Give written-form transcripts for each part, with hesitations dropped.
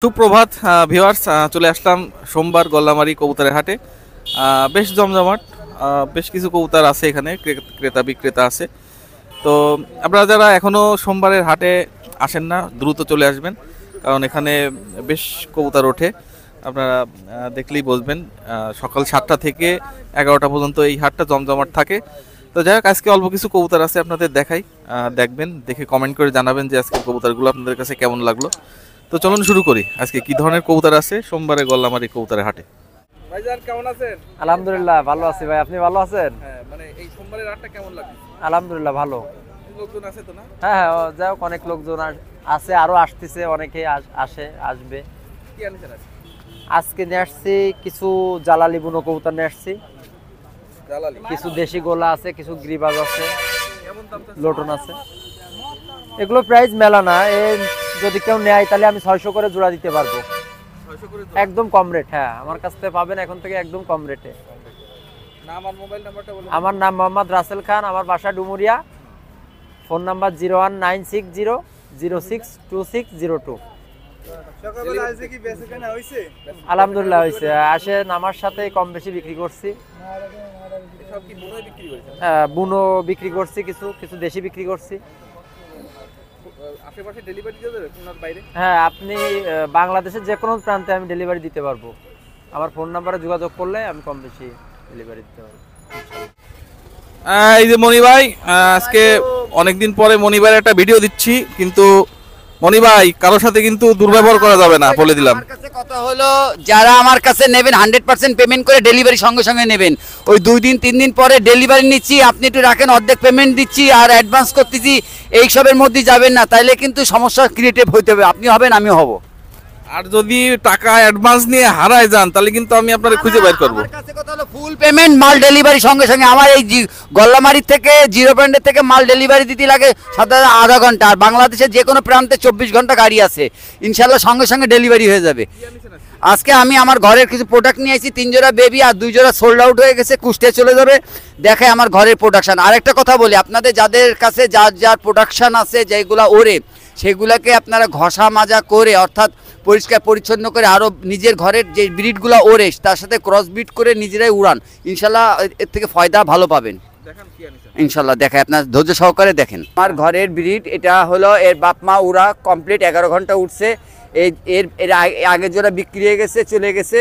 সুপ্রভাত ভিউয়ার্স, চলে আসলাম সোমবার গল্লামারি কবুতরের হাটে। বেশ জমজমাট, বেশ কিছু কবুতর আছে এখানে, ক্রেতা বিক্রেতা আছে। তো আপনারা যারা এখনও সোমবারের হাটে আসেন না, দ্রুত চলে আসবেন, কারণ এখানে বেশ কবুতর ওঠে। আপনারা দেখলেই বুঝবেন, সকাল 7টা থেকে 11টা পর্যন্ত এই হাটটা জমজমাট থাকে। তো যাই হোক, আজকে অল্প কিছু কবুতর আছে, আপনাদের দেখাই, দেখবেন, দেখে কমেন্ট করে জানাবেন যে আজকে কবুতরগুলো আপনাদের কাছে কেমন লাগলো। তো চলুন শুরু করি, আজকে কি ধরনের কবুতর আছে সোমবারে গল্লামারি কবুতরের হাটে। ভাইজান কেমন আছেন? আলহামদুলিল্লাহ ভালো আছি ভাই, আপনি ভালো আছেন? হ্যাঁ, মানে এই সোমবারের হাটটা কেমন লাগে? আলহামদুলিল্লাহ ভালো। লোকজন আছে তো না? হ্যাঁ হ্যাঁ, যাই হোক অনেক লোকজন আছে, আরো আসতেছে, অনেকেই আসবে। কি আনছেন আজকে? আজকে নিয়ে আসছি কিছু জালালি বুনো কবুতর নিয়ে আসছি, জালালি কিছু দেশি গোলা আছে, কিছু গ্রিবাজ আছে, কেমন দাম চাচ্ছেন? লোটন আছে। এগুলো প্রাইস মেলা না, যদি কেউ নেয় তাহলে আমি 600 করে জোড়া দিতে পারবো, 600 করে একদম কম রেট। হ্যাঁ, আমার কাছ থেকে পাবেন এখন থেকে একদম কম রেটে। নাম আর মোবাইল নাম্বারটা বলুন। আমার নাম মোহাম্মদ রাসেল খান, আমার বাসা ডুমুরিয়া, ফোন নাম্বার 01960062602। সকালবেলা আজকে কি বেচাকেনা হইছে? আলহামদুলিল্লাহ হয়েছে, আসেন আমার সাথে কম বেশি বিক্রি করছি। সব কি বুনোই বিক্রি করেছেন? বুনো বিক্রি করছি, কিছু কিছু দেশি বিক্রি করছি। আশেপাশে ডেলিভারি দিয়ে দেবে কোনার বাইরে? হ্যাঁ, আপনি বাংলাদেশের যে কোনো প্রান্তে আমি ডেলিভারি দিতে পারবো, আমার ফোন নাম্বারে যোগাযোগ করলে আমি কম বেশি ডেলিভারি দিতে পারবো। এই যে মনি ভাই, আজকে অনেকদিন পরে মনি ভাইয়ের একটা ভিডিও দিচ্ছি, কিন্তু মনি ভাই কারোর সাথে কিন্তু দুর্ব্যবহার করা যাবে না, বলে দিলাম। আমার কাছে কথা হলো, যারা আমার কাছে নেবেন 100% পেমেন্ট করে ডেলিভারি সঙ্গে সঙ্গে নেবেন। ওই 2 দিন 3 দিন পরে ডেলিভারি নিচ্ছি, আপনি একটু রাখেন, অর্ধেক পেমেন্ট দিচ্ছি আর অ্যাডভান্স করতেছি, এইসবের মধ্যে যাবেন না, তাইলে কিন্তু সমস্যা ক্রিয়েটিভ হইতে হবে। আপনি হবেন, আমি হব। আর যদি টাকা অ্যাডভান্স নিয়ে হারায় যান, তাহলে কিন্তু আমি আপনারে খুঁজে বের করব। আমার কাছে কথা হলো ফুল পেমেন্ট, মাল ডেলিভারি সঙ্গে সঙ্গে। আমার এই গল্লামারি থেকে জিরো পয়েন্টের থেকে মাল ডেলিভারি দিতে লাগে সাধারণত আধা ঘন্টা, আর বাংলাদেশের যে কোনো প্রান্তে 24 ঘন্টা গাড়ি আছে, ইনশাল্লাহ সঙ্গে সঙ্গে ডেলিভারি হয়ে যাবে। আজকে আমি আমার ঘরের কিছু প্রোডাক্ট নিয়ে আসছি, 3 জোড়া বেবি আর 2 জোড়া সোল্ড আউট হয়ে গেছে, কুষ্টে চলে যাবে। দেখে আমার ঘরের প্রোডাকশন। আরেকটা কথা বলি, আপনাদের যাদের কাছে যার প্রোডাকশন আছে, যেগুলা ওরে, সেগুলাকে আপনারা ঘষা মাজা করে, অর্থাৎ পরিষ্কার পরিচ্ছন্ন করে, আরও নিজের ঘরের যে ব্রিডগুলো ওরে তার সাথে ক্রস ব্রিড করে নিজেরাই উড়ান, ইনশাল্লাহ এর থেকে ফয়দা ভালো পাবেন। ইনশাল্লাহ দেখে আপনার ধৈর্য সহকারে দেখেন। আমার ঘরের ব্রিড এটা হলো, এর বাপ মা উড়া কমপ্লিট 11 ঘন্টা উঠছে। এর আগের জোড়া বিক্রি হয়ে গেছে, চলে গেছে,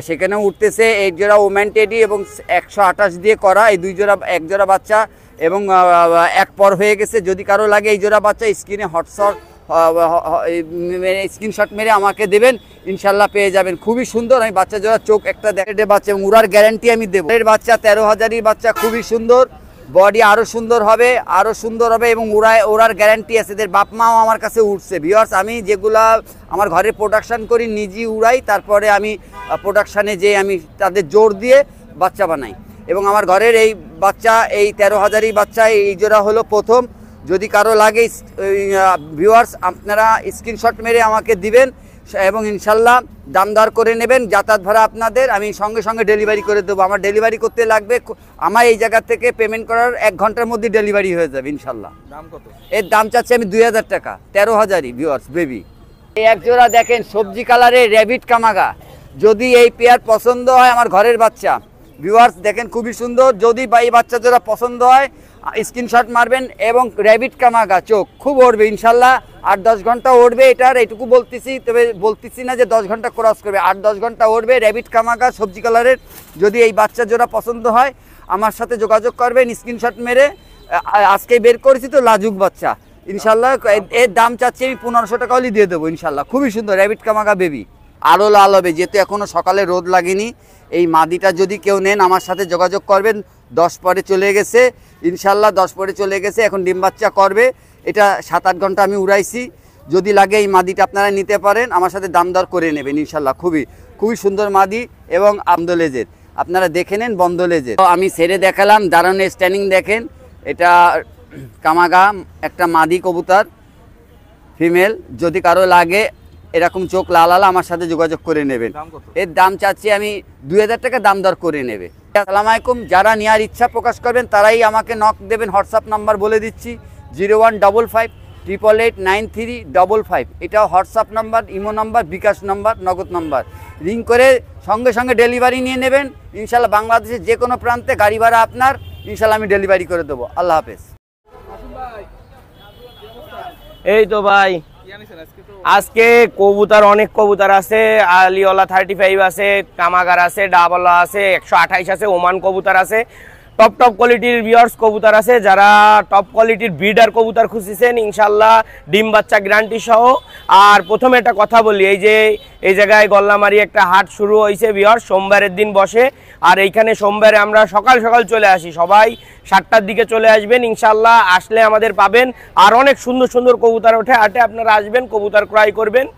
সেখানেও উঠতেছে। এই জোড়া ওম্যান টেডি এবং 128 দিয়ে করা, এই 2 জোড়া, 1 জোড়া বাচ্চা এবং 1 পর হয়ে গেছে। যদি কারো লাগে এই জোড়া বাচ্চা, স্ক্রিনে স্ক্রিনশট মেরে আমাকে দেবেন, ইনশাল্লাহ পেয়ে যাবেন। খুবই সুন্দর, আমি বাচ্চা জোড়া চোখ একটা দেখে বাচ্চা এবং উড়ার গ্যারান্টি আমি দেবো। এর বাচ্চা 13,000-ই বাচ্চা, খুবই সুন্দর, বডি আরও সুন্দর হবে, এবং ওড়ার গ্যারান্টি আছে। এদের বাপ মাও আমার কাছে উঠছে। ভিউয়ার্স, আমি যেগুলা আমার ঘরে প্রোডাকশান করি নিজেই উড়াই, তারপরে আমি প্রোডাকশানে যে আমি তাদের জোর দিয়ে বাচ্চা বানাই। এবং আমার ঘরের এই বাচ্চা, এই 13,000-ই বাচ্চা, এই জোড়া হলো প্রথম। যদি কারো লাগে ভিউয়ার্স, আপনারা স্ক্রিনশট মেরে আমাকে দিবেন এবং ইনশাল্লাহ দাম দর করে নেবেন। যাতায়াত ভাড়া আপনাদের, আমি সঙ্গে সঙ্গে ডেলিভারি করে দেবো। আমার ডেলিভারি করতে লাগবে, আমার এই জায়গা থেকে পেমেন্ট করার 1 ঘন্টার মধ্যে ডেলিভারি হয়ে যাবে ইনশাল্লাহ। দাম কত? এর দাম চাচ্ছি আমি 2,000 টাকা, 13,000-ই ভিউয়ার্স বেবি। এই এক জোড়া দেখেন, সবজি কালারের র্যাবিট কামাগা। যদি এই পেয়ার পছন্দ হয়, আমার ঘরের বাচ্চা, ভিউয়ার্স দেখেন খুবই সুন্দর। যদি এই বাচ্চা জোড়া পছন্দ হয়, স্ক্রিনশট মারবেন। এবং র্যাবিট কামাগা, চোখ খুব উড়বে ইনশাল্লাহ, 8-10 ঘন্টা উড়বে। এটার এইটুকু বলতেছি, তবে বলতেছি না যে 10 ঘন্টা ক্রস করবে, 8-10 ঘন্টা উড়বে। র্যাবিট কামাগা সবজি কালারের, যদি এই বাচ্চা জোড়া পছন্দ হয় আমার সাথে যোগাযোগ করবেন স্ক্রিনশট মেরে। আজকে বের করেছি তো লাজুক বাচ্চা, ইনশাল্লাহ এর দাম চাচ্ছি আমি 1500 টাকা হলেই দিয়ে দেবো ইনশাল্লাহ। খুবই সুন্দর র্যাবিট কামাগা বেবি, আরও লাল হবে, যেহেতু এখনও সকালে রোদ লাগেনি। এই মাদিটা যদি কেউ নেন আমার সাথে যোগাযোগ করবেন। 10 পরে চলে গেছে ইনশাল্লাহ, 10 পরে চলে গেছে, এখন ডিম বাচ্চা করবে। এটা 7-8 ঘন্টা আমি উড়াইছি। যদি লাগে এই মাদিটা আপনারা নিতে পারেন, আমার সাথে দাম দর করে নেবেন ইনশাল্লাহ। খুবই সুন্দর মাদি এবং আমদলেজের, আপনারা দেখে নেন বন্দলেজের। আমি ছেড়ে দেখালাম, দাঁড়ানো স্ট্যান্ডিং দেখেন। এটা কামাগা, একটা মাদি কবুতর ফিমেল। যদি কারো লাগে এরকম চোখ লাল আমার সাথে যোগাযোগ করে নেবেন। এর দাম চাচ্ছি আমি 2,000 টাকা, দাম দর করে নেবে। আসসালামু আলাইকুম। যারা নেওয়ার ইচ্ছা প্রকাশ করবেন তারাই আমাকে নক দেবেন। হোয়াটসঅ্যাপ নাম্বার বলে দিচ্ছি, 0155 888935 এটাও হোয়াটসঅ্যাপ নাম্বার, ইমো নাম্বার, বিকাশ নাম্বার, নগদ নাম্বার। রিং করে সঙ্গে সঙ্গে ডেলিভারি নিয়ে নেবেন ইনশাল্লাহ। বাংলাদেশের যে কোনো প্রান্তে গাড়ি ভাড়া আপনার, ইনশাল্লাহ আমি ডেলিভারি করে দেবো। আল্লাহ হাফেজ। এই তো ভাই আজকে কবুতর অনেক কবুতর আছে, আলিওলা 35 আছে, কামাগার আছে, ডাবলা আছে, 128 আছে, ওমান কবুতর আছে, টপ কোয়ালিটির ভিউয়ার্স কবুতর আছে। যারা টপ কোয়ালিটির ব্রিডার কবুতর খুঁজছেন ইনশাল্লাহ ডিম বাচ্চা গ্যারান্টি সহ। আর প্রথমে একটা কথা বলি, এই জায়গায় গল্লামারি একটা হাট শুরু হয়েছে ভিউয়ার্স, সোমবারের দিন বসে। আর এইখানে সোমবারে আমরা সকাল সকাল চলে আসি, সবাই 7টার দিকে চলে আসবেন ইনশাল্লাহ। আসলে আমাদের পাবেন আর অনেক সুন্দর সুন্দর কবুতর ওঠে হাটে, আপনারা আসবেন কবুতর ক্রয় করবেন।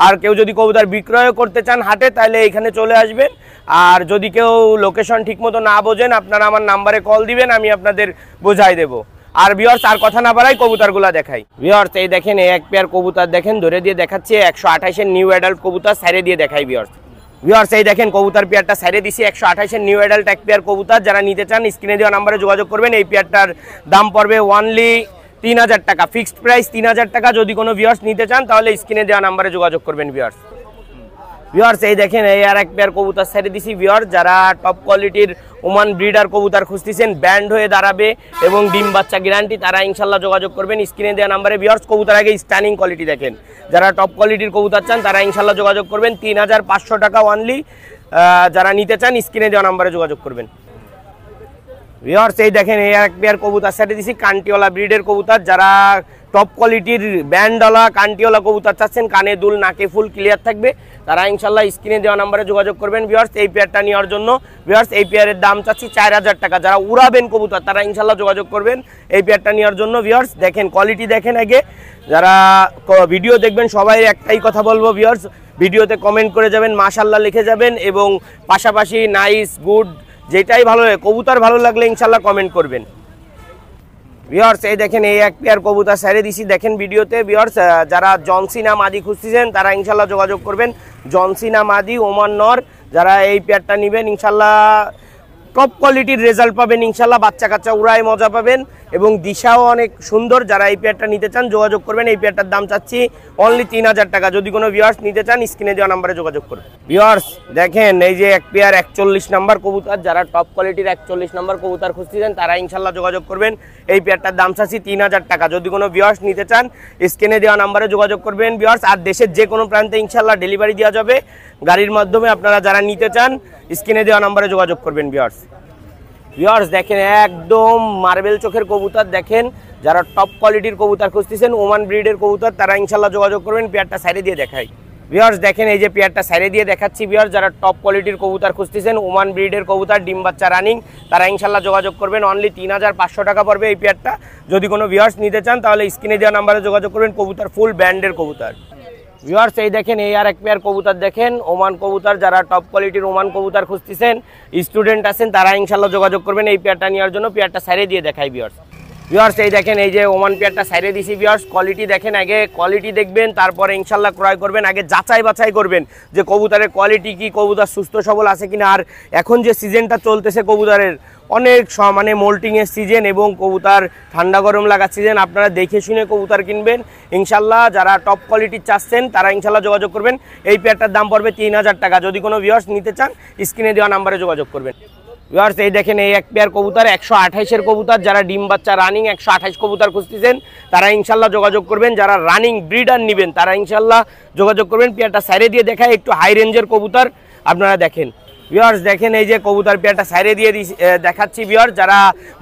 আর কেউ যদি কবুতর বিক্রয় করতে চান হাটে তাহলে এখানে চলে আসবেন। আর যদি কেউ লোকেশন ঠিকমতো না বোঝেন আপনারা আমার নাম্বারে কল দিবেন, আমি আপনাদের বোঝাই দেব। আর ভিউয়ার্স আর কথা না বাড়াই কবুতরগুলা দেখাই। ভিউয়ার্স এই দেখেন এই এক পেয়ার কবুতর দেখেন, ধরে দিয়ে দেখাচ্ছি 128-এর নিউ অ্যাডাল্ট কবুতর, সাইরে দিয়ে দেখাই ভিউয়ার্স এই দেখেন কবুতর পেয়ারটা সাইরে দিছি 128-এর নিউ অ্যাডাল্ট এক পেয়ার কবুতর। যারা নিতে চান স্ক্রিনে দেওয়া নাম্বারে যোগাযোগ করবেন। এই পেয়ারটার দাম পড়বে অনলি 3000 টাকা, ফিক্সড প্রাইস 3000 টাকা। যদি কোনো ভিউয়ার্স নিতে চান তাহলে স্ক্রিনে দেওয়া নাম্বারে যোগাযোগ করবেন ভিউয়ার্স এই দেখেন এই আর এক পেয়ার কবুতর ছেড়ে দিছি ভিউয়ার্স। যারা টপ কোয়ালিটির ওমান ব্রিডার কবুতর খুঁজতেছেন, ব্যান্ড হয়ে দাঁড়াবে এবং ডিম বাচ্চা গ্যারান্টি, তারা ইনশাল্লাহ যোগাযোগ করবেন স্ক্রিনে দেওয়া নাম্বারে ভিউয়ার্স। কবুতর আগে স্টানিং কোয়ালিটি দেখেন, যারা টপ কোয়ালিটির কবুতর চান তারা ইনশাল্লাহ যোগাযোগ করবেন। 3500 টাকা অনলি। যারা নিতে চান স্ক্রিনে দেওয়া নাম্বারে যোগাযোগ করবেন ভিউয়ার্স এই দেখেন এই এক পেয়ার কবুতর ছেড়ে দিছি কান্টিওয়ালা ব্রিডের কবুতর। যারা টপ কোয়ালিটির ব্যান্ডওয়ালা কান্টিওয়ালা কবুতর চাচ্ছেন, কানে দুল নাকে ফুল ক্লিয়ার থাকবে, তারা ইনশাল্লাহ স্ক্রিনে দেওয়া নাম্বারে যোগাযোগ করবেন ভিউয়ার্স এই পেয়ারটা নেওয়ার জন্য। ভিউয়ার্স এই পেয়ারের দাম চাচ্ছি 4000 টাকা। যারা উড়াবেন কবুতর তারা ইনশাল্লাহ যোগাযোগ করবেন এই পেয়ারটা নেওয়ার জন্য ভিউয়ার্স। দেখেন কোয়ালিটি দেখেন আগে, যারা ভিডিও দেখবেন সবাই একটাই কথা বলবো ভিউয়ার্স, ভিডিওতে কমেন্ট করে যাবেন, মাশাআল্লাহ লিখে যাবেন এবং পাশাপাশি নাইস গুড যেটাই ভালো লাগে, কবুতর ভালো লাগলে ইনশাল্লাহ কমেন্ট করবেন ভিউয়ার্স এই দেখেন এই এক পেয়ার কবুতর ছেড়ে দিছি দেখেন ভিডিওতে ভিউয়ার্স। যারা জনসিনা মাদি খুঁজতেছেন তারা ইনশাল্লাহ যোগাযোগ করবেন। জনসিনা মাদি ওমান নর, যারা এই পেয়ারটা নেবেন ইনশাল্লাহ টপ কোয়ালিটির রেজাল্ট পাবেন ইনশাল্লাহ, বাচ্চা কাচ্চা উড়ায় মজা পাবেন এবং দিশাও অনেক সুন্দর। যারা এই পেয়ারটা নিতে চান যোগাযোগ করবেন। এই পেয়ারটার দাম চাচ্ছি অনলি 3000 টাকা। যদি কোনো ভিউয়ার্স নিতে চান স্ক্রিনে দেওয়া নাম্বারে যোগাযোগ করবেন ভিউয়ার্স। দেখেন এই যে এক পেয়ার 41 নাম্বার কবুতর, যারা টপ কোয়ালিটির 41 নাম্বার কবুতর খুঁজতেছেন তারা ইনশাল্লাহ যোগাযোগ করবেন। এই পেয়ারটার দাম চাচ্ছি 3000 টাকা। যদি কোনো ভিউয়ার্স নিতে চান স্ক্রিনে দেওয়া নাম্বারে যোগাযোগ করবেন ভিউয়ার্স। আর দেশের যে কোনো প্রান্তে ইনশাল্লাহ ডেলিভারি দেওয়া যাবে গাড়ির মাধ্যমে। আপনারা যারা নিতে চান স্ক্রিনে দেওয়া নাম্বারে যোগাযোগ করবেন ভিউয়ার্স দেখেন একদম মার্বেল চোখের কবুতর দেখেন। যারা টপ কোয়ালিটির কবুতর খুঁজতেছেন ওমান ব্রিডের কবুতর তারা ইনশাল্লাহ যোগাযোগ করবেন। পেয়ারটা সাইডে দিয়ে দেখাই ভিউয়ার্স। দেখেন এই যে পেয়ারটা সাইডে দিয়ে দেখাচ্ছি ভিউয়ার্স। যারা টপ কোয়ালিটির কবুতর খুঁজতেছেন ওমান ব্রিডের কবুতর ডিম বাচ্চা রানিং, তারা ইনশাল্লাহ যোগাযোগ করবেন। অনলি 3500 টাকা পড়বে এই পেয়ারটা। যদি কোনো ভিউয়ার্স নিতে চান তাহলে স্ক্রিনে দেওয়া নাম্বারে যোগাযোগ করবেন। কবুতর ফুল ব্যান্ডের কবুতর ভিউয়ার্স এই দেখেন এই আর এক পেয়ার কবুতর দেখেন ওমান কবুতর। যারা টপ কোয়ালিটির ওমান কবুতর খুঁজতেছেন, স্টুডেন্ট আছেন, তারা ইনশাল্লাহ যোগাযোগ করবেন এই পেয়ারটা নেওয়ার জন্য। পেয়ারটা সাইডে দিয়ে দেখাই ভিউয়ার্স এই দেখেন এই যে ওমান পেয়ারটা সাইডে দিছি ভিউয়ার্স। কোয়ালিটি দেখেন, আগে কোয়ালিটি দেখবেন তারপরে ইনশাল্লাহ ক্রয় করবেন। আগে যাচাই বাছাই করবেন যে কবুতরের কোয়ালিটি কি, কবুতর সুস্থ সবল আছে কিনা। আর এখন যে সিজনটা চলতেছে কবুতরের অনেক মানে মোল্টিংয়ের সিজন এবং কবুতর ঠান্ডা গরম লাগার সিজন, আপনারা দেখে শুনে কবুতর কিনবেন ইনশাল্লাহ। যারা টপ কোয়ালিটির চাচ্ছেন তারা ইনশাল্লাহ যোগাযোগ করবেন। এই পেয়ারটার দাম পড়বে 3000 টাকা। যদি কোনো ভিউয়ার্স নিতে চান স্ক্রিনে দেওয়া নাম্বারে যোগাযোগ করবেন ভিউয়ার্স। এই দেখেন এই এক পেয়ার কবুতর 128-এর কবুতর। যারা ডিম বাচ্চা রানিং 128 কবুতর খুঁজতেছেন তারা ইনশাল্লাহ যোগাযোগ করবেন। যারা রানিং ব্রিডার নেবেন তারা ইনশাল্লাহ যোগাযোগ করবেন। পেয়ারটা সাইডে দিয়ে দেখায়, একটু হাই রেঞ্জের কবুতর আপনারা দেখেন ভিউয়ার্স। দেখেন এই যে কবুতর পেয়ারটা সাইডে দিয়ে দেখাচ্ছি ভিউয়ার্স। যারা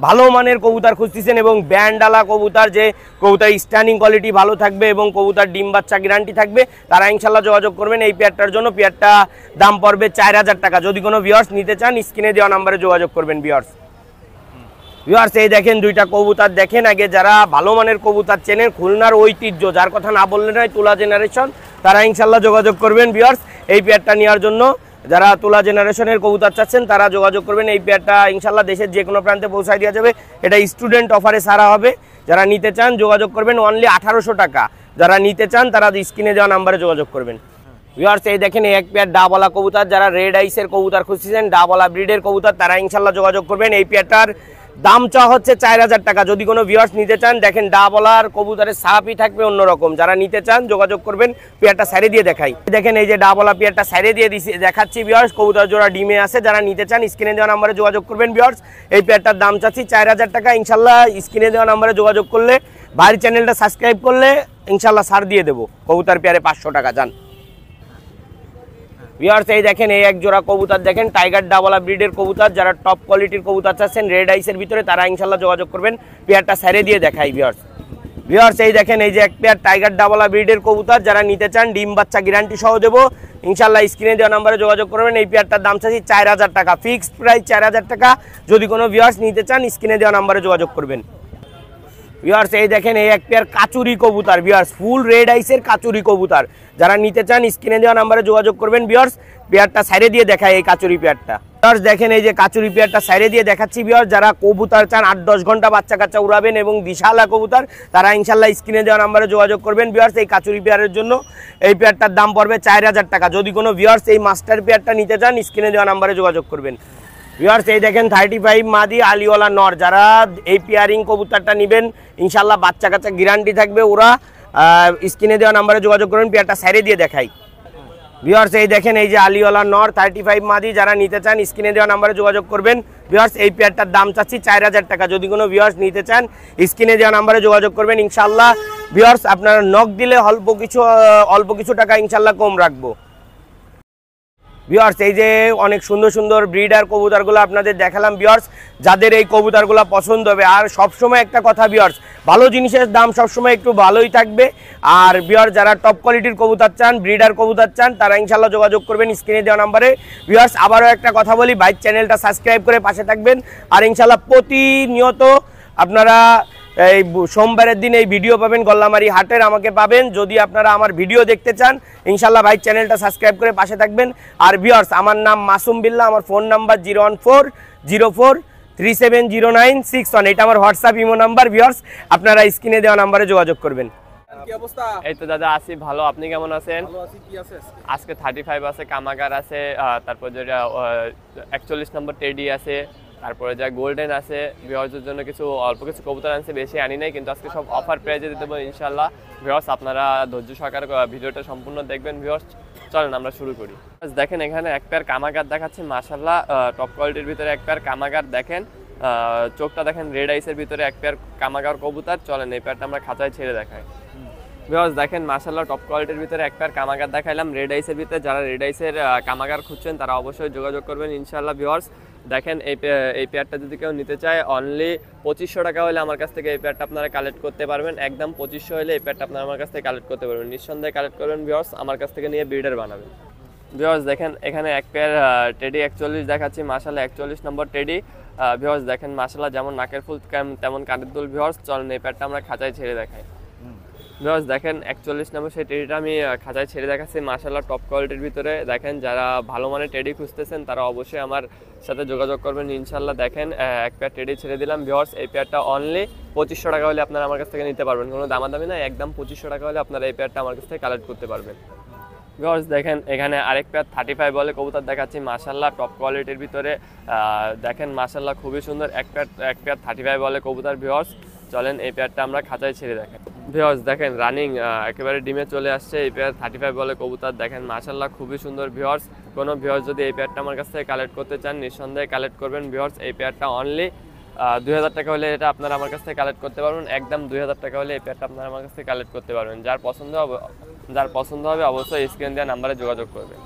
ভালো মানের কবুতর খুঁজতেছেন এবং ব্যান্ডওয়ালা কবুতর, যে কবুতর স্ট্যান্ডিং কোয়ালিটি ভালো থাকবে এবং কবুতর ডিম বাচ্চা গ্যারান্টি থাকবে, তারা ইনশাল্লাহ যোগাযোগ করবেন এই পেয়ারটার জন্য। পেয়ারটা দাম পড়বে 4000 টাকা। যদি কোনো ভিউয়ার্স নিতে চান স্ক্রিনে দেওয়া নাম্বারে যোগাযোগ করবেন ভিউয়ার্স এই দেখেন দুইটা কবুতর দেখেন। আগে যারা ভালো মানের কবুতর চেনেন, খুলনার ঐতিহ্য, যার কথা না বললে নয়, তুলা জেনারেশন, তারা ইনশাল্লাহ যোগাযোগ করবেন ভিউয়ার্স এই পেয়ারটা নেওয়ার জন্য। যারা তুলা জেনারেশনের কবুতর চাচ্ছেন তারা যোগাযোগ করবেন। এই পেয়ারটা ইনশাল্লাহ দেশের যে কোনো প্রান্তে পৌঁছায় দেওয়া যাবে। এটা স্টুডেন্ট অফারে সারা হবে। যারা নিতে চান যোগাযোগ করবেন অনলি 1800 টাকা। যারা নিতে চান তারা স্ক্রিনে দেওয়া নাম্বারে যোগাযোগ করবেন ভিউয়ার্স। এই দেখেন এই এক পেয়ার ডাবলা কবুতর। যারা রেড আইসের কবুতর খুঁজছেন, ডাবলা ব্রিডের কবুতর, তারা ইনশাল্লাহ যোগাযোগ করবেন। এই পেয়ারটার দাম চা হচ্ছে 4000 টাকা। যদি কোনো ভিউয়ার্স নিতে চান দেখেন ডাবলার কবুতরের সাপই থাকবে অন্যরকম, যারা নিতে চান যোগাযোগ করবেন। পেয়ারটা সাইডে দিয়ে দেখাই, দেখেন এই যে ডাবলা পেয়ারটা সাইডে দিয়ে দেখাচ্ছি ভিউয়ার্স, কবুতর জোড়া ডিমে আছে, যারা নিতে চান স্ক্রিনে দেওয়া নাম্বারে যোগাযোগ করবেন ভিউয়ার্স। এই পেয়ারটার দাম চাচ্ছি 4000 টাকা। ইনশাল্লাহ স্ক্রিনে দেওয়া নাম্বারে যোগাযোগ করলে, ভাইয়ের চ্যানেলটা সাবস্ক্রাইব করলে ইনশাল্লাহ ছাড় দিয়ে দেবো। কবুতর পেয়ারে 500 টাকা যান ভিউয়ার্স। এই দেখেন এই এক জোড়া কবুতর দেখেন, টাইগার ডাবলা ব্রিডের কবুতর, যারা টপ কোয়ালিটির কবুতর চাচ্ছেন রেড আইসের ভিতরে তারা ইনশাল্লাহ যোগাযোগ করবেন। পেয়ারটা সাইডে দিয়ে দেখাই ভিউয়ার্স এই দেখেন এই যে এক পেয়ার টাইগার ডাবলা ব্রিডের কবুতর, যারা নিতে চান ডিম বাচ্চা গ্যারান্টি সহ দেবো ইনশাল্লাহ। স্ক্রিনে দেওয়া নাম্বারে যোগাযোগ করবেন। এই পেয়ারটার দাম চাচ্ছি 4000 টাকা, ফিক্সড প্রাইস 4000 টাকা। যদি কোনো ভিউয়ার্স নিতে চান স্ক্রিনে দেওয়া নাম্বারে যোগাযোগ করবেন ভিউয়ার্স। এই দেখেন এই এক পেয়ার কাচুরি কবুতর ভিউয়ার্স, ফুল রেড আইসের কাচুরি কবুতর, যারা নিতে চান স্ক্রিনে দেওয়া নাম্বারে যোগাযোগ করবেন ভিউয়ার্স। পেয়ারটা সাইডে দিয়ে দেখায় এই কাচুরি পেয়ারটা ভিউয়ার্স, দেখেন এই যে কাচুরি পেয়ারটা সাইডে দিয়ে দেখাচ্ছি ভিউয়ার্স। যারা কবুতর চান 8-10 ঘন্টা বাচ্চা কাচ্চা উড়াবেন এবং বিশালা কবুতর, তারা ইনশাল্লাহ স্ক্রিনে দেওয়া নাম্বারে যোগাযোগ করবেন ভিউয়ার্স। এই কাচুরি পেয়ারের জন্য এই পেয়ারটার দাম পড়বে 4000 টাকা। যদি কোনো ভিউয়ার্স এই মাস্টার পেয়ারটা নিতে চান স্ক্রিনে দেওয়া নাম্বারে যোগাযোগ করবেন ভিউয়ার্স। এই দেখেন 35 মাদি আলিওয়ালা নর, যারা এই পেয়ারিং কবুতরটা নেবেন ইনশাল্লাহ বাচ্চা কাচ্চা গ্যারান্টি থাকবে। ওরা স্ক্রিনে দেওয়া নাম্বারে যোগাযোগ করবেন। পেয়ারটা সাইডে দিয়ে দেখাই ভিউয়ার্স। এই দেখেন এই যে আলিওয়ালা নর 35 মাদি, যারা নিতে চান স্ক্রিনে দেওয়া নাম্বারে যোগাযোগ করবেন ভিউয়ার্স। এই পেয়ারটার দাম চাচ্ছি 4000 টাকা। যদি কোনো ভিউয়ার্স নিতে চান স্ক্রিনে দেওয়া নাম্বারে যোগাযোগ করবেন ইনশাল্লাহ ভিউয়ার্স। আপনারা নক দিলে অল্প কিছু টাকা ইনশাল্লাহ কম রাখবো ভিউয়ার্স। এই যে অনেক সুন্দর সুন্দর ব্রিডার কবুতরগুলো আপনাদের দেখালাম ভিউয়ার্স, যাদের এই কবুতরগুলো পছন্দ হবে। আর সবসময় একটা কথা ভিউয়ার্স, ভালো জিনিসের দাম সবসময় একটু ভালোই থাকবে। আর ভিউয়ার্স যারা টপ কোয়ালিটির কবুতর চান, ব্রিডার কবুতর চান, তারা ইনশাল্লাহ যোগাযোগ করবেন স্ক্রিনে দেওয়া নাম্বারে ভিউয়ার্স। আবারও একটা কথা বলি, ভাইয়ের চ্যানেলটা সাবস্ক্রাইব করে পাশে থাকবেন। আর ইনশাল্লাহ প্রতিনিয়ত আপনারা এই সোমবারের দিন এই ভিডিও পাবেন, গল্লামারি হাটের আমাকে পাবেন। যদি আপনারা আমার ভিডিও দেখতে চান ইনশাল্লাহ ভাই চ্যানেলটা সাবস্ক্রাইব করে পাশে থাকবেন। আর ভিউয়ার্স আমার নাম মাসুম বিল্লাহ, আমার ফোন নাম্বার 01404370961, এটা আমার হোয়াটসঅ্যাপ ইমো নাম্বার ভিউয়ার্স। আপনারা স্ক্রিনে দেওয়া নাম্বারে যোগাযোগ করবেন। কি অবস্থা? এই তো দাদা আছি ভালো, আপনি কেমন আছেন? ভালো আছি। কি আছে আজকে 35 আছে, কামাগার আছে, তারপর যেটা 41 নম্বর টেডি আছে, তারপরে যা গোল্ডেন আছে। ভিউয়ার্সদের জন্য অল্প কিছু কবুতর আনছে, বেশি আনি নাই, কিন্তু আজকে সব অফার প্রাইজে দিতে পারবো ইনশাল্লাহ ভিউয়ার্স। আপনারা ধৈর্য সহকারে ভিডিওটা সম্পূর্ণ দেখবেন ভিউয়ার্স। চলেন আমরা শুরু করি। দেখেন এখানে এক পেয়ার কামাগার দেখাচ্ছি মাশাআল্লাহ, টপ কোয়ালিটির ভিতরে এক পেয়ার কামাগার দেখেন। চোখটা দেখেন রেড আইসের ভিতরে এক পেয়ার কামাগার কবুতর। চলেন এই পেয়ারটা আমরা খাঁচায় ছেড়ে দেখাই ভিউয়ার্স। দেখেন মাশাআল্লাহ টপ কোয়ালিটির ভিতরে এক পেয়ার কামাগার দেখাইলাম রেড আইসের ভিতরে। যারা রেড আইসের কামাগার খুঁজছেন তারা অবশ্যই যোগাযোগ করবেন ইনশাআল্লাহ ভিউয়ার্স। দেখেন এই পেয়ারটা যদি কেউ নিতে চায় অনলি 2500 টাকা হলে আমার কাছ থেকে এই পেয়ারটা আপনারা কালেক্ট করতে পারবেন। একদম 2500 হলে এই পেয়ারটা আপনারা আমার কাছ থেকে কালেক্ট করতে পারবেন, নিঃসন্দেহে কালেক্ট করবেন ভিউয়ার্স। আমার কাছ থেকে নিয়ে ব্রিডার বানাবেন ভিউয়ার্স। দেখেন এখানে এক পেয়ার টেডি 41 দেখাচ্ছি মাশাআল্লাহ, 41 নম্বর টেডি ভিউয়ার্স। দেখেন মাশাআল্লাহ যেমন নাকের ফুল তেমন কানের দুল ভিউয়ার্স। চলেন এই পেয়ারটা আমরা খাঁচায় ছেড়ে দেখাই ভিউয়ার্স। দেখেন 41 নম্বর সেই টেডিটা আমি খাঁচায় ছেড়ে দেখাচ্ছি মাশাআল্লাহ টপ কোয়ালিটির ভিতরে। দেখেন যারা ভালো মানের টেডি খুঁজতেছেন তারা অবশ্যই আমার সাথে যোগাযোগ করবেন ইনশাআল্লাহ। দেখেন এক পেয়ার টেডি ছেড়ে দিলাম ভিউয়ার্স। এই পেয়ারটা অনলি 2500 টাকা হলে আপনারা আমার কাছ থেকে নিতে পারবেন, কোনো দামাদামি না, একদম 2500 টাকা হলে আপনারা এই পেয়ারটা আমার কাছ থেকে কালেক্ট করতে পারবেন ভিউয়ার্স। দেখেন এখানে আরেক পেয়ার 35 বলে কবুতর দেখাচ্ছি মাশাআল্লাহ টপ কোয়ালিটির ভিতরে। দেখেন মাশাআল্লাহ খুবই সুন্দর এক পেয়ার 35 বলে কবুতর ভিউয়ার্স। চলেন এই পেয়ারটা আমরা খাঁচায় ছেড়ে দেখাই ভিউয়ার্স। দেখেন রানিং একেবারে ডিমে চলে আসছে এই পেয়ার 35 বলে কবুতর। দেখেন মাশাআল্লাহ খুবই সুন্দর ভিউয়ার্স। কোনো ভিউয়ার্স যদি এই পেয়ারটা আমার কাছ থেকে কালেক্ট করতে চান নিঃসন্দেহে কালেক্ট করবেন ভিউয়ার্স। এই পেয়ারটা অনলি 2000 টাকা হলে এটা আপনারা আমার কাছ থেকে কালেক্ট করতে পারবেন, একদম 2000 টাকা হলে এই পেয়ারটা আপনারা আমার কাছ থেকে কালেক্ট করতে পারবেন। যার পছন্দ হবে অবশ্যই স্ক্রিন দেওয়া নাম্বারে যোগাযোগ করবেন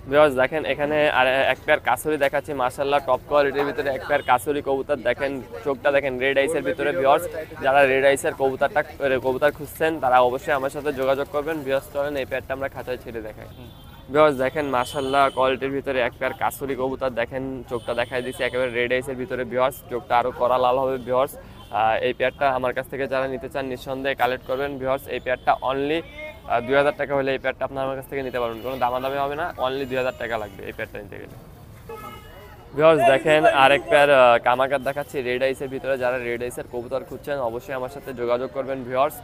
ভিউয়ার্স। দেখেন এখানে আর এক পেয়ার কাসুরি দেখাচ্ছি মাশাআল্লাহ টপ কোয়ালিটির ভিতরে এক পেয়ার কাসুরি কবুতর। দেখেন চোখটা দেখেন রেড আইসের ভিতরে ভিউয়ার্স। যারা রেড আইসের কবুতর খুঁজছেন তারা অবশ্যই আমার সাথে যোগাযোগ করবেন ভিউয়ার্স। চলেন এই পেয়ারটা আমরা খাঁচায় ছেড়ে দেখাই ভিউয়ার্স। দেখেন মাশাআল্লাহ কোয়ালিটির ভিতরে এক পেয়ার কাসুরি কবুতর। দেখেন চোখটা দেখাই দিচ্ছি একেবারে রেড আইসের ভিতরে ভিউয়ার্স। চোখটা আরও কড়া লাল হবে ভিউয়ার্স। এই পেয়ারটা আমার কাছ থেকে যারা নিতে চান নিঃসন্দেহে কালেক্ট করবেন ভিউয়ার্স। এই পেয়ারটা অনলি 2000 টাকা হলে এই পেয়ারটা আপনার আমার কাছ থেকে নিতে পারবেন, কোনো দামাদামি হবে না, অনলি 2000 টাকা লাগবে এই পেয়ারটা নিতে গেলে ভিউয়ার্স। দেখেন আরেক পেয়ার কামাগার দেখাচ্ছি রেড আইসের ভিতরে। যারা রেড আইসের কবুতর খুঁজছেন অবশ্যই আমার সাথে যোগাযোগ করবেন ভিউয়ার্স।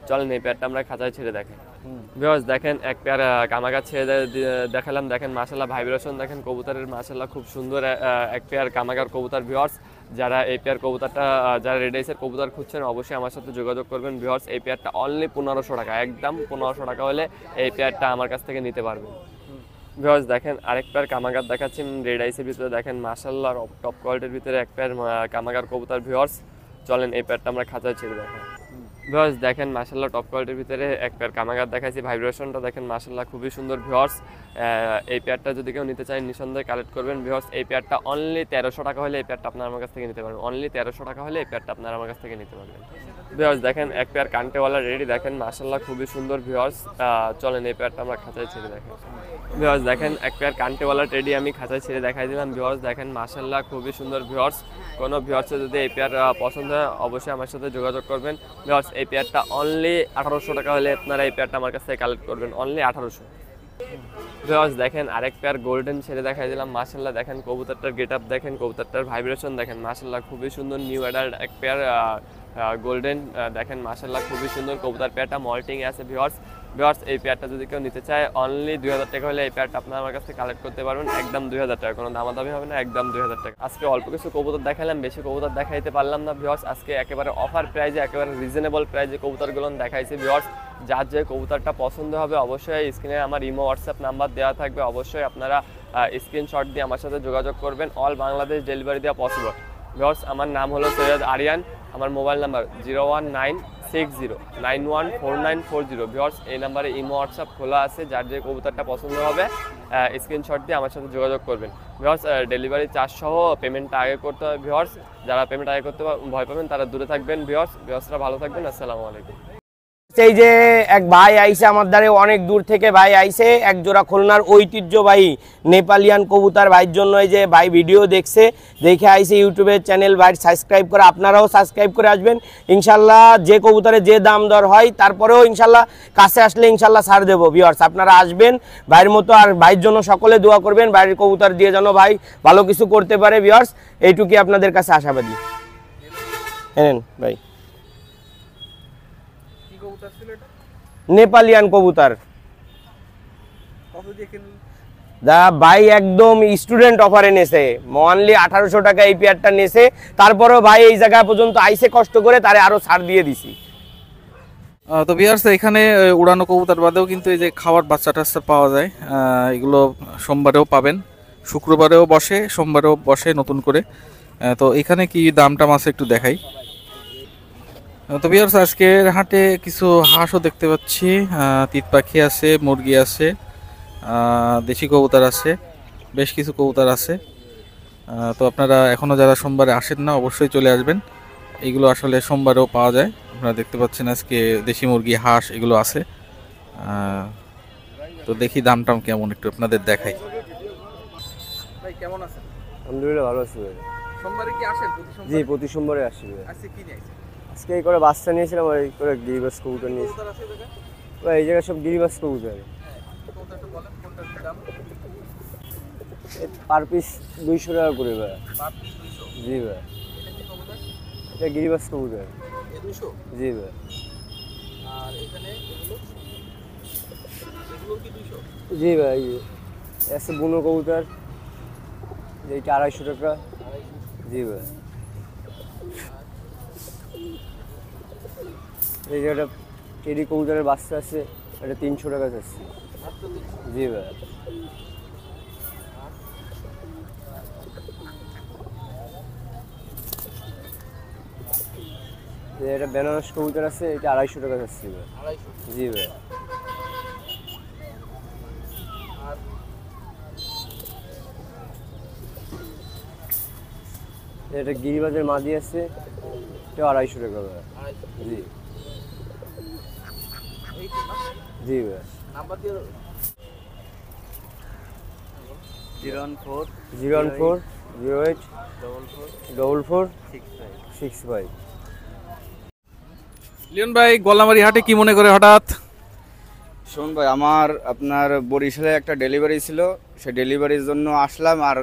চলেন এই পেয়ারটা আমরা খাঁচায় ছেড়ে দেখাই ভিউয়ার্স। দেখেন এক পেয়ার কামাগার ছেড়ে দেখালাম। দেখেন মাশাআল্লাহ ভাইব্রেশন দেখেন কবুতরের মাশাআল্লাহ খুব সুন্দর এক পেয়ার কামাগার কবুতর ভিউয়ার্স। যারা এই পেয়ার কবুতরটা যারা রেড আইসের কবুতর খুঁজছেন অবশ্যই আমার সাথে যোগাযোগ করবেন ভিউয়ার্স। এই পেয়ারটা অনলি 1500 টাকা, একদম 1500 টাকা হলে এই পেয়ারটা আমার কাছ থেকে নিতে পারবেন। ভিউয়ার্স দেখেন আরেক পেয়ার কামাগার দেখাচ্ছি রেড আইসের ভিতরে, দেখেন মাশাআল্লাহ টপ কোয়ালিটির ভিতরে এক পেয়ার কামাগার কবুতর ভিউয়ার্স। চলেন এই পেয়ারটা আমরা খাঁচায় ছেড়ে দেখাই। ভিউয়ার্স দেখেন মাশাআল্লাহ টপ কোয়ালিটির ভিতরে এক পেয়ার কামাগার দেখাইছি, ভাইব্রেশনটা দেখেন মাশাআল্লাহ খুবই সুন্দর ভিউয়ার্স। এই পেয়ারটা যদি কেউ নিতে চান নিঃসন্দেহে কালেক্ট করবেন ভিউয়ার্স। এই পেয়ারটা অনলি 1300 টাকা হলে এই পেয়ারটা আপনারা আমার কাছ থেকে নিতে পারবেন, অনলি 1300 টাকা হলে এই পেয়ারটা আপনারা আমার কাছ থেকে নিতে পারবেন। ভিউয়ার্স দেখেন এক পেয়ার কান্টেওয়ালা রেডি, দেখেন মাশাআল্লাহ খুবই সুন্দর ভিউয়ার্স। চলেন এই পেয়ারটা আমরা খাঁচায় ছেড়ে দেখাই। ভিউয়ার্স দেখেন এক পেয়ার কান্টেওয়ালা রেডি আমি খাঁচায় ছেড়ে দেখাই দিলাম ভিউয়ার্স। দেখেন মাশাআল্লাহ খুবই সুন্দর ভিউয়ার্স। কোনো ভিউয়ার্সের যদি এই পেয়ার পছন্দ হয় অবশ্যই আমার সাথে যোগাযোগ করবেন ভিউয়ার্স। এই পেয়ারটা অনলি 1800 টাকা হলে আপনারা এই পেয়ারটা আমার কাছ থেকে কালেক্ট করবেন, অনলি 1800। ভিউয়ার্স দেখেন আরেক পেয়ার গোল্ডেন ছেড়ে দেখাই দিলাম মাশাআল্লাহ। দেখেন কবুতরটার গেট আপ দেখেন, কবুতরটার ভাইব্রেশন দেখেন মাশাআল্লাহ খুবই সুন্দর। নিউ অ্যাডাল্ট এক পেয়ার গোল্ডেন দেখেন মাশাআল্লাহ খুবই সুন্দর। কবুতর পেয়ারটা মল্টিং আছে ভিউয়ার্স। এই পেয়ারটা যদি কেউ নিতে চায় অনলি 2000 টাকা হলে এই পেয়ারটা আপনারা আমার কাছ থেকে কালেক্ট করতে পারবেন, একদম 2000 টাকা, কোনো দামাদামি হবে না, একদম 2000 টাকা। আজকে অল্প কিছু কবুতর দেখালাম, বেশি কবুতর দেখাইতে পারলাম না ভিউয়ার্স। আজকে একেবারে অফার প্রাইজে, একেবারে রিজনেবল প্রাইজে কবুতরগুলো দেখাইছি ভিউয়ার্স। যার যে কবুতরটা পছন্দ হবে অবশ্যই স্ক্রিনে আমার ইমো হোয়াটসঅ্যাপ নাম্বার দেওয়া থাকবে, অবশ্যই আপনারা স্ক্রিনশট দিয়ে আমার সাথে যোগাযোগ করবেন। অল বাংলাদেশ ডেলিভারি দেওয়া পসিবল ভিউয়ার্স। আমার নাম হলো সৈয়দ আরিয়ান, আমার মোবাইল নাম্বার 01960914940 ভিউয়ার্স। এই নাম্বারে ইমো হোয়াটসঅ্যাপ খোলা আছে, যার যে কবুতরটা পছন্দ হবে স্ক্রিনশট দিয়ে আমার সাথে যোগাযোগ করবেন ভিউয়ার্স। ডেলিভারি চার্জ সহ পেমেন্টটা আগে করতে হবে ভিউয়ার্স। যারা পেমেন্ট আগে করতে ভয় পাবেন তারা দূরে থাকবেন ভিউয়ার্স। ভিউয়ার্সরা ভালো থাকবেন, আসসালামু আলাইকুম। এই যে এক ভাই আইছে আমার দ্বারে, অনেক দূর থেকে ভাই আইছে, এক জোড়া খুলনার ঐতিহ্যবাহী নেপালিয়ান কবুতর ভাইয়ের জন্য। এই যে ভাই ভিডিও দেখছে, দেখে আইছে ইউটিউবের চ্যানেল ভাই সাবস্ক্রাইব করে, আপনারাও সাবস্ক্রাইব করে আসবেন ইনশাল্লাহ। যে কবুতরের যে দাম দর হয় তারপরেও ইনশাল্লাহ কাছে আসলে ইনশাল্লাহ ছাড় দেবো ভিউয়ার্স। আপনারা আসবেন ভাইয়ের মতো, আর ভাইয়ের জন্য সকলে দোয়া করবেন, ভাইয়ের কবুতর দিয়ে যেন ভাই ভালো কিছু করতে পারে ভিউয়ার্স, এইটুকুই আপনাদের কাছে আশাবাদী। এনেন ভাই নেপালিয়ান কবুতর দা ভাই একদম স্টুডেন্ট অফারে নেছে, অনলি 1800 টাকা এই পেয়ারটা নেছে। তারপরেও ভাই এই জায়গা পর্যন্ত আইসে কষ্ট করে, তারে আরো ছাড় দিয়ে দিছি। তো ভিউয়ার্স এখানে উড়ানো কবুতর বাদেও কিন্তু এই যে খাওয়ার বাচ্চা টাচ্চা পাওয়া যায়, এগুলো সোমবারেও পাবেন, শুক্রবারেও বসে, সোমবারেও বসে নতুন করে। তো এখানে কি দাম টাম আছে একটু দেখাই। তো ভিউয়ার্স আজকের হাটে কিছু হাঁসও দেখতে পাচ্ছি, তিত পাখি আছে, মুরগি আছে, দেশি কবুতর আছে, বেশ কিছু কবুতর আছে। তো আপনারা এখনও যারা সোমবারে আসেন না অবশ্যই চলে আসবেন, এইগুলো আসলে সোমবারেও পাওয়া যায়। আপনারা দেখতে পাচ্ছেন আজকে দেশি মুরগি, হাঁস এগুলো আছে। তো দেখি দাম টাম কেমন একটু আপনাদের দেখাই। ভাই কেমন আছেন? আলহামদুলিল্লাহ ভালো আছি ভাই। সোমবারে কি আসেন? জি প্রতি সোমবারে আসি ভাই। আজকে কি নিয়েছেন? আজকে এই করে বাচ্চা নিয়েছিলাম, আর এই করে গিরিবাস কবুতর নিয়েছি ভাই। এই জায়গায় সব গিরিবাস কবুতর, পার পিস 200 টাকা করে ভাই। জি ভাই এটা গিরিবাস কবুতর। জি ভাই। জি ভাই আছে বুনো কবুতর, এইটা 250 টাকা। জি ভাই এই যে একটা টেডি কবুতরের বাচ্চা আছে, এটা 300 টাকা যাচ্ছে। জি ভাই এটা বেনারস কবুতর আছে, এটা 250 টাকা যাচ্ছে ভাই। জি ভাই এটা গিরিবাজের মাদি আছে, এটা 250 টাকা ভাই। জি জি ভাই। নাম্বার দিয়ে 01408444565। লিওন ভাই গোলামারি হাটে কি মনে করে হঠাৎ? শোন ভাই, আমার আপনার বরিশালে একটা ডেলিভারি ছিল, সেই ডেলিভারির জন্য আসলাম। আর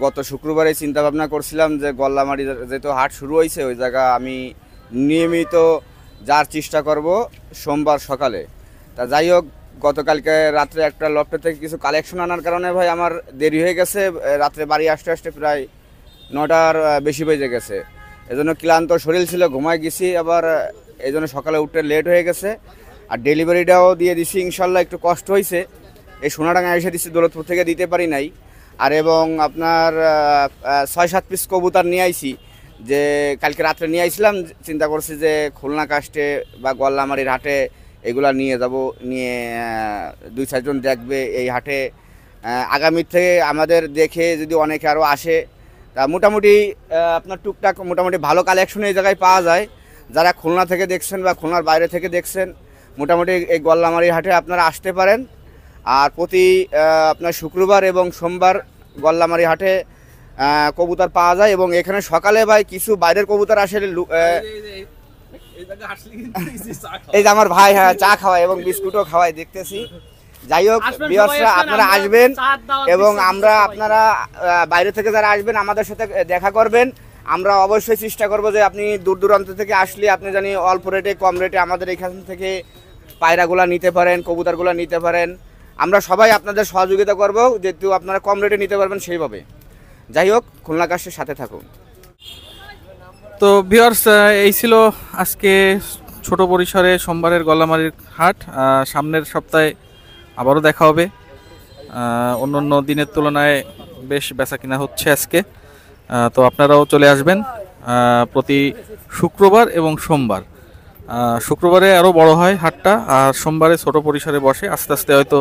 গত শুক্রবারে চিন্তা ভাবনা করছিলাম যে গল্লামারি যেহেতু হাট শুরু হয়েছে ওই জায়গা আমি নিয়মিত যাওয়ার চেষ্টা করব সোমবার সকালে। তা যাই হোক, গতকালকে রাত্রে একটা লফট থেকে কিছু কালেকশন আনার কারণে ভাই আমার দেরি হয়ে গেছে। রাত্রে বাড়ি আসতে আসতে প্রায় 9টার বেশি বেজে গেছে। এজন্য ক্লান্ত শরীর ছিল, ঘুমায় গেছি, আবার এই জন্য সকালে উঠতে লেট হয়ে গেছে। আর ডেলিভারিটাও দিয়ে দিছি, ইনশাল্লাহ একটু কষ্ট হয়েছে। এই সোনাডাঙ্গা এসে দিচ্ছি, দৌলতপুর থেকে দিতে পারি নাই। আর এবং আপনার 6-7 পিস কবুতর নিয়ে আইছি, যে কালকে রাত্রে নিয়ে আইছিলাম, চিন্তা করছি যে খুলনা কাস্টে বা গল্লামারির হাটে এগুলা নিয়ে যাব, নিয়ে 2-4 জন দেখবে এই হাটে। আগামী থেকে আমাদের দেখে যদি অনেকে আরও আসে, তা মোটামুটি আপনার টুকটাক মোটামুটি ভালো কালেকশন এই জায়গায় পাওয়া যায়। যারা খুলনা থেকে দেখছেন বা খুলনার বাইরে থেকে দেখছেন, মোটামুটি এই গল্লামারির হাটে আপনারা আসতে পারেন। আর প্রতি আপনার শুক্রবার এবং সোমবার গল্লামারি হাটে কবুতর পাওয়া যায়। এবং এখানে সকালে ভাই কিছু বাইরের কবুতর আসে, এই যে আমার ভাই, হ্যাঁ, চা খাওয়ায় এবং বিস্কুটও খাওয়ায় দেখতেছি। যাই হোক, ভিউয়ার্সরা আপনারা আসবেন এবং আমরা আপনারা বাইরে থেকে যারা আসবেন আমাদের সাথে দেখা করবেন। আমরা অবশ্যই চেষ্টা করব যে আপনি দূর দূরান্ত থেকে আসলে আপনি জানি অল্প রেটে, কম রেটে আমাদের এখান থেকে পায়রাগুলা নিতে পারেন, কবুতরগুলা নিতে পারেন। আমরা সবাই আপনাদের সহযোগিতা করব, যেহেতু আপনারা কম রেটে নিতে পারবেন সেইভাবে। যাই হোক, খুলনা কাস্টের সাথে থাকুন। তো ভিউয়ার্স, এই ছিল আজকে ছোট পরিসরে সোমবারের গল্লামারির হাট। সামনের সপ্তাহে আবারও দেখা হবে। অন্য দিনের তুলনায় বেশ বেচা কিনা হচ্ছে আজকে। তো আপনারাও চলে আসবেন প্রতি শুক্রবার এবং সোমবার। শুক্রবারে আরও বড় হয় হাটটা, আর সোমবারে ছোট পরিসরে বসে, আস্তে আস্তে হয়তো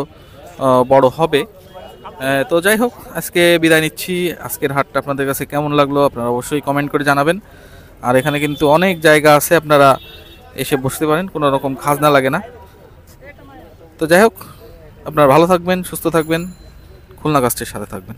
বড় হবে। তো যাই হোক, আজকে বিদায় নিচ্ছি। আজকের হাটটা আপনাদের কাছে কেমন লাগলো আপনারা অবশ্যই কমেন্ট করে জানাবেন। আর এখানে কিন্তু অনেক জায়গা আছে, আপনারা এসে বসতে পারেন, কোনো রকম খাজনা লাগে না। তো যাই হোক, আপনারা ভালো থাকবেন, সুস্থ থাকবেন, খুলনা কাস্টের সাথে থাকবেন।